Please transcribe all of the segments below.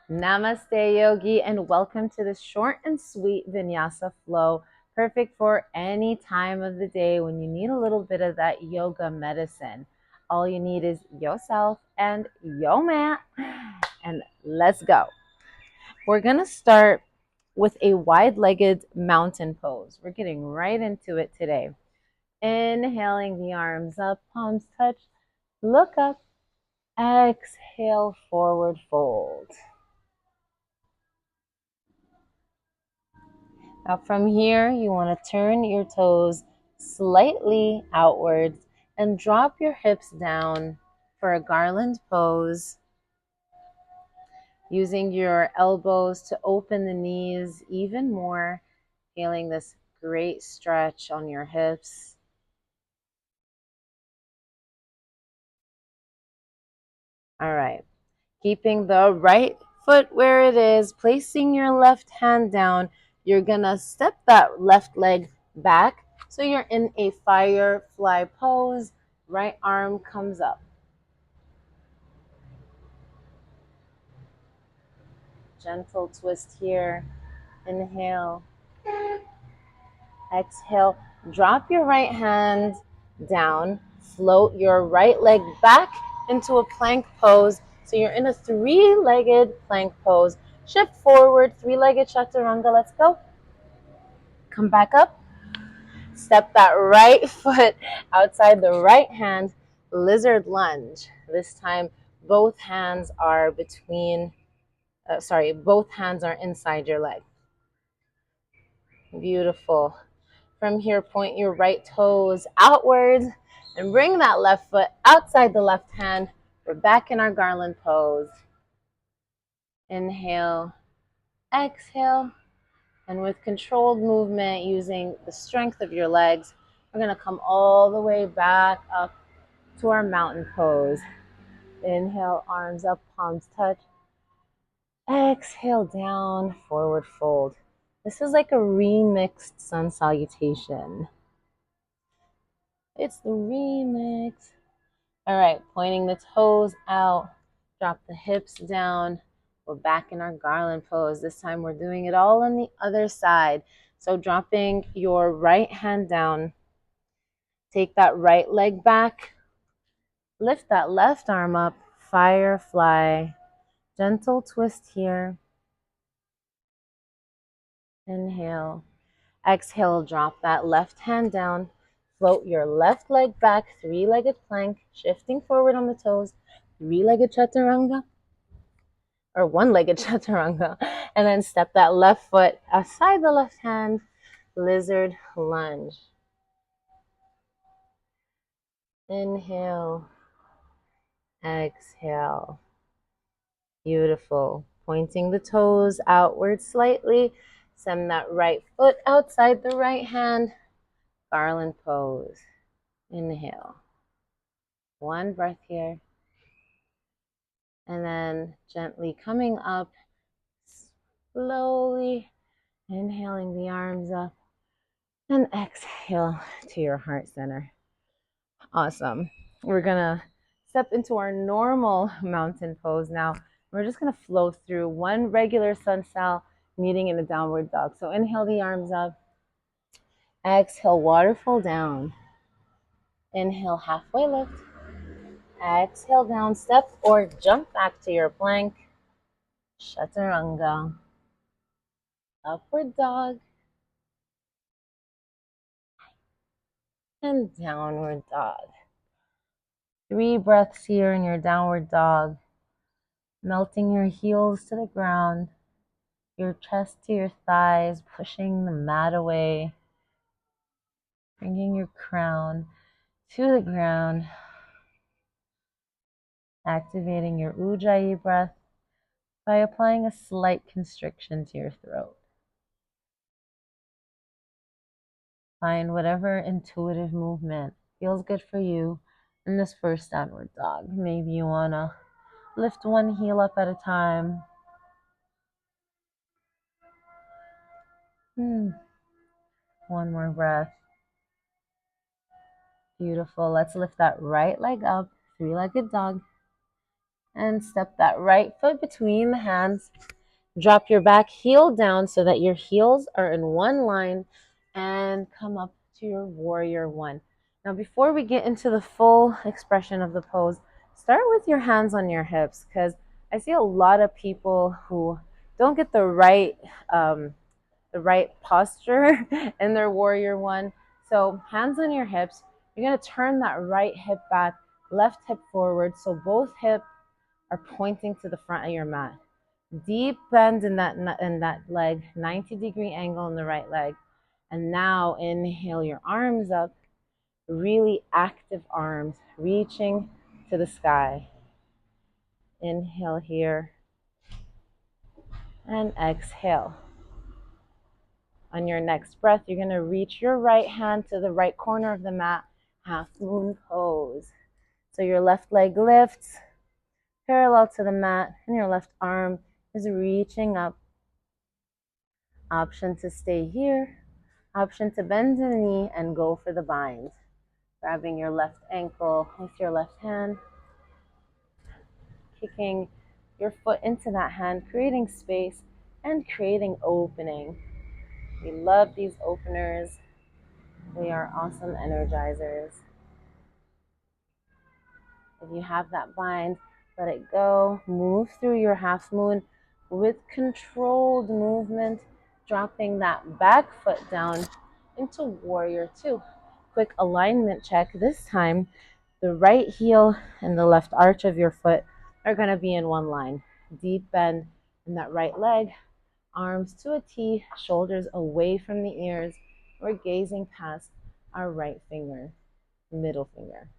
Namaste, yogi, and welcome to this short and sweet vinyasa flow, perfect for any time of the day when you need a little bit of that yoga medicine. All you need is yourself and your mat, and let's go. We're going to start with a wide-legged mountain pose. We're getting right into it today. Inhaling the arms up, palms touch, look up, exhale, forward fold. Now from here, you want to turn your toes slightly outwards and drop your hips down for a garland pose, using your elbows to open the knees even more, feeling this great stretch on your hips. All right, keeping the right foot where it is, placing your left hand down. You're gonna step that left leg back so you're in a firefly pose. Right arm comes up. Gentle twist here. Inhale. Exhale. Drop your right hand down. Float your right leg back into a plank pose. So you're in a three-legged plank pose. Shift forward, three-legged chaturanga. Let's go. Come back up. Step that right foot outside the right hand. Lizard lunge. This time, both hands are both hands are inside your leg. Beautiful. From here, point your right toes outwards and bring that left foot outside the left hand. We're back in our garland pose. Inhale, exhale, and with controlled movement using the strength of your legs, we're going to come all the way back up to our mountain pose. Inhale, arms up, palms touch. Exhale, down, forward fold. This is like a remixed sun salutation. It's the remix. All right, pointing the toes out, drop the hips down. We're back in our garland pose. This time we're doing it all on the other side. So dropping your right hand down, take that right leg back, lift that left arm up, firefly, gentle twist here. Inhale. Exhale, drop that left hand down. Float your left leg back, three-legged plank, shifting forward on the toes, three-legged chaturanga, or one-legged chaturanga, and then step that left foot outside the left hand, lizard lunge. Inhale, exhale. Beautiful. Pointing the toes outward slightly, send that right foot outside the right hand, garland pose. Inhale. One breath here. And then gently coming up, slowly inhaling the arms up, and exhale to your heart center. Awesome. We're gonna step into our normal mountain pose now. We're just gonna flow through one regular sun sal meeting in a downward dog. So inhale the arms up, exhale waterfall down, inhale halfway lift, exhale down step or jump back to your plank, chaturanga, upward dog, and downward dog. 3 breaths here in your downward dog, melting your heels to the ground, your chest to your thighs, pushing the mat away, bringing your crown to the ground, activating your Ujjayi breath by applying a slight constriction to your throat. Find whatever intuitive movement feels good for you in this first downward dog. Maybe you want to lift one heel up at a time. One more breath. Beautiful. Let's lift that right leg up, three-legged dog. And step that right foot between the hands. Drop your back heel down so that your heels are in one line and come up to your warrior one. Now, before we get into the full expression of the pose, start with your hands on your hips because I see a lot of people who don't get the right posture in their warrior one. So hands on your hips. You're going to turn that right hip back, left hip forward. So both hips are pointing to the front of your mat. Deep bend in that leg, 90-degree angle in the right leg. And now inhale your arms up, really active arms, reaching to the sky. Inhale here and exhale. On your next breath, you're going to reach your right hand to the right corner of the mat, half moon pose. So your left leg lifts parallel to the mat, and your left arm is reaching up. Option to stay here, option to bend the knee and go for the bind. Grabbing your left ankle with your left hand, kicking your foot into that hand, creating space and creating opening. We love these openers. They are awesome energizers. If you have that bind, let it go. Move through your half moon with controlled movement, dropping that back foot down into warrior two. Quick alignment check. This time, the right heel and the left arch of your foot are going to be in one line. Deep bend in that right leg, arms to a T, shoulders away from the ears. We're gazing past our right finger, middle finger.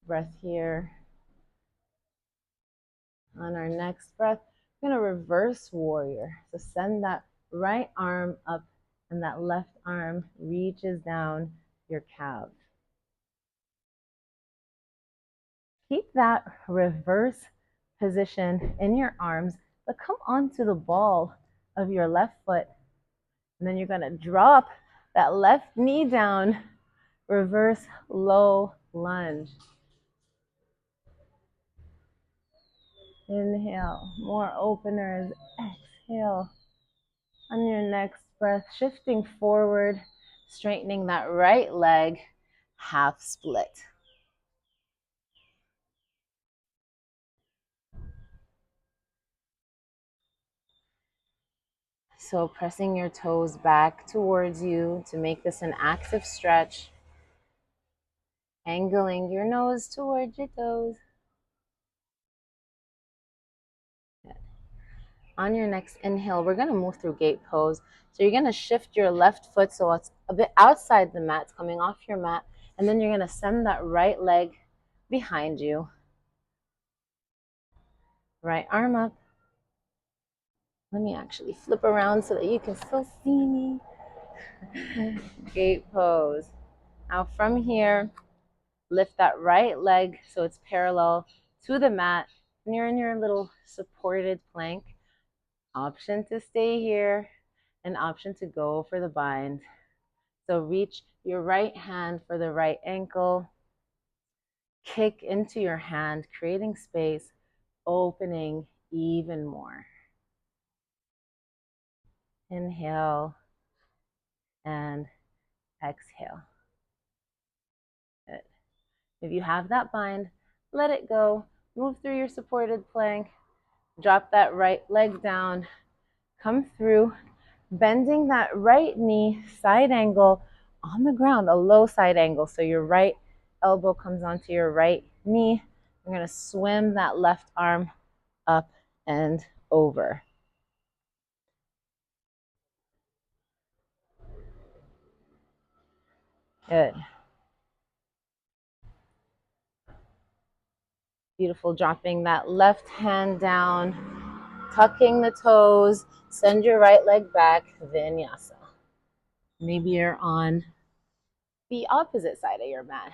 Breath here. On our next breath, we're going to reverse warrior. So send that right arm up and that left arm reaches down your calf. Keep that reverse position in your arms, but come onto the ball of your left foot. And then you're going to drop that left knee down, reverse low lunge. Inhale, more openers. Exhale. On your next breath, shifting forward, straightening that right leg, half split. So pressing your toes back towards you to make this an active stretch. Angling your nose towards your toes. On your next inhale, we're going to move through gate pose. So you're going to shift your left foot so it's a bit outside the mat, it's coming off your mat. And then you're going to send that right leg behind you. Right arm up. Let me actually flip around so that you can still see me. Gate pose. Now from here, lift that right leg so it's parallel to the mat. And you're in your little supported plank. Option to stay here and option to go for the bind. So reach your right hand for the right ankle. Kick into your hand, creating space, opening even more. Inhale and exhale. Good. If you have that bind, let it go. Move through your supported plank. Drop that right leg down. Come through, bending that right knee, side angle on the ground, a low side angle. So your right elbow comes onto your right knee. You're going to swim that left arm up and over. Good. Beautiful. Dropping that left hand down, tucking the toes, send your right leg back, vinyasa. Maybe you're on the opposite side of your mat.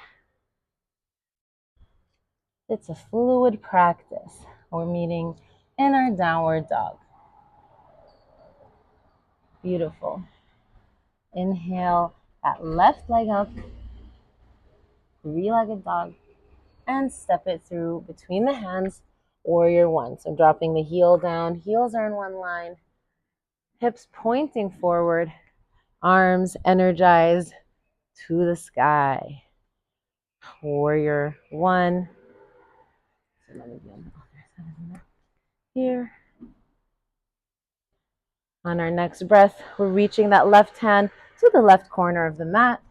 It's a fluid practice. We're meeting in our downward dog. Beautiful. Inhale that left leg up, three-legged dog. and step it through between the hands, warrior one. So dropping the heel down, heels are in one line, hips pointing forward, arms energized to the sky. Warrior one. So let me be on the other side of the mat here. On our next breath, we're reaching that left hand to the left corner of the mat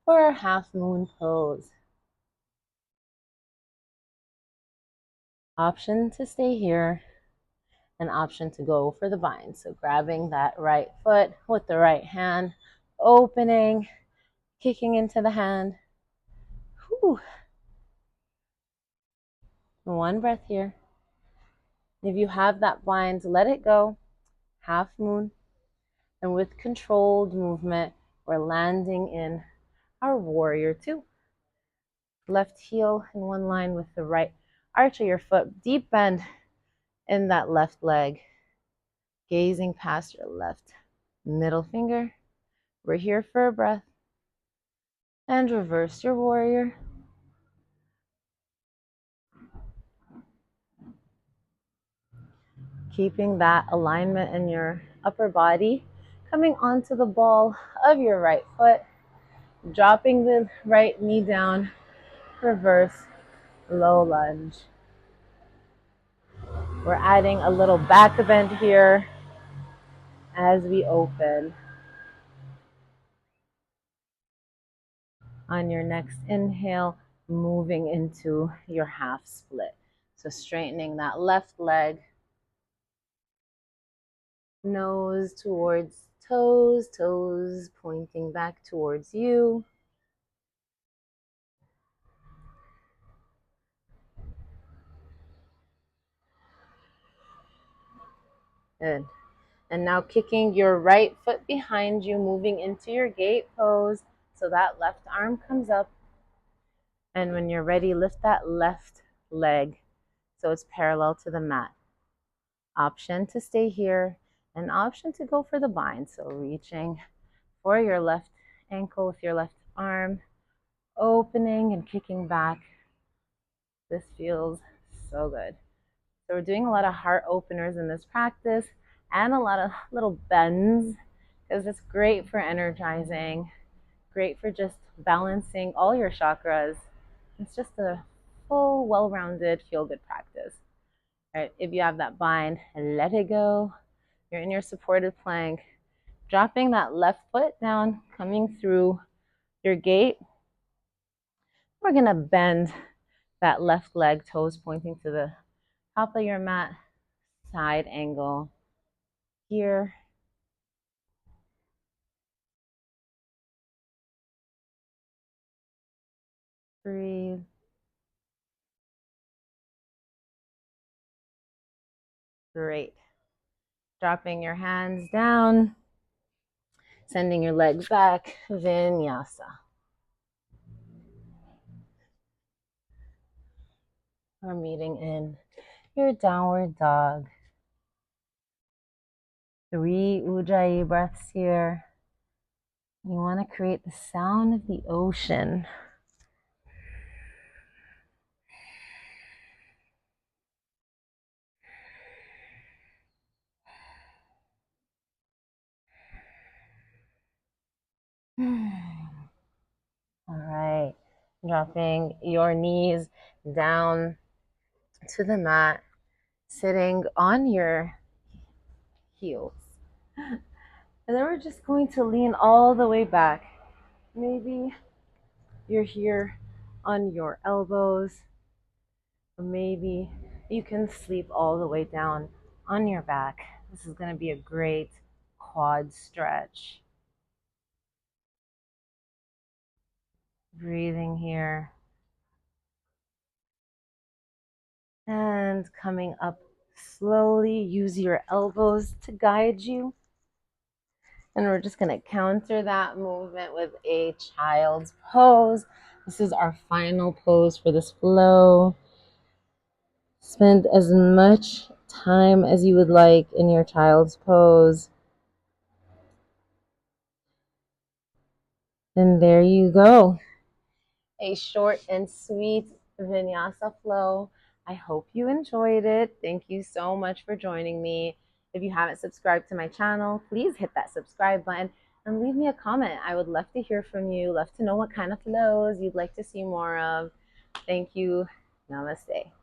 for our half moon pose. Option to stay here, an option to go for the bind. So grabbing that right foot with the right hand, opening, kicking into the hand. Whew. One breath here. If you have that bind, let it go. Half moon. And with controlled movement, we're landing in our warrior two. Left heel in one line with the right arch of your foot. Deep bend in that left leg. Gazing past your left middle finger. We're here for a breath. And reverse your warrior. Keeping that alignment in your upper body. Coming onto the ball of your right foot. Dropping the right knee down. Reverse low lunge. We're adding a little back bend here as we open. On your next inhale, moving into your half split. So straightening that left leg, nose towards toes, toes pointing back towards you. Good. And now kicking your right foot behind you, moving into your gate pose. So that left arm comes up. And when you're ready, lift that left leg so it's parallel to the mat. Option to stay here, an option to go for the bind. So reaching for your left ankle with your left arm, opening and kicking back. This feels so good. So we're doing a lot of heart openers in this practice and a lot of little bends because it's great for energizing, great for just balancing all your chakras. It's just a full, well-rounded, feel-good practice. All right, if you have that bind, let it go. You're in your supported plank, dropping that left foot down, coming through your gate. We're gonna bend that left leg, toes pointing to the top of your mat, side angle here. Breathe. Great. Dropping your hands down, sending your legs back, vinyasa. We're meeting in your downward dog. 3 ujjayi breaths here. You want to create the sound of the ocean. All right, dropping your knees down to the mat, sitting on your heels. And then we're just going to lean all the way back. Maybe you're here on your elbows, or maybe you can sleep all the way down on your back. This is going to be a great quad stretch. Breathing here. And coming up slowly, use your elbows to guide you. And we're just going to counter that movement with a child's pose. This is our final pose for this flow. Spend as much time as you would like in your child's pose. And there you go. A short and sweet vinyasa flow. I hope you enjoyed it. Thank you so much for joining me. If you haven't subscribed to my channel, please hit that subscribe button and leave me a comment. I would love to hear from you, love to know what kind of flows you'd like to see more of. Thank you. Namaste.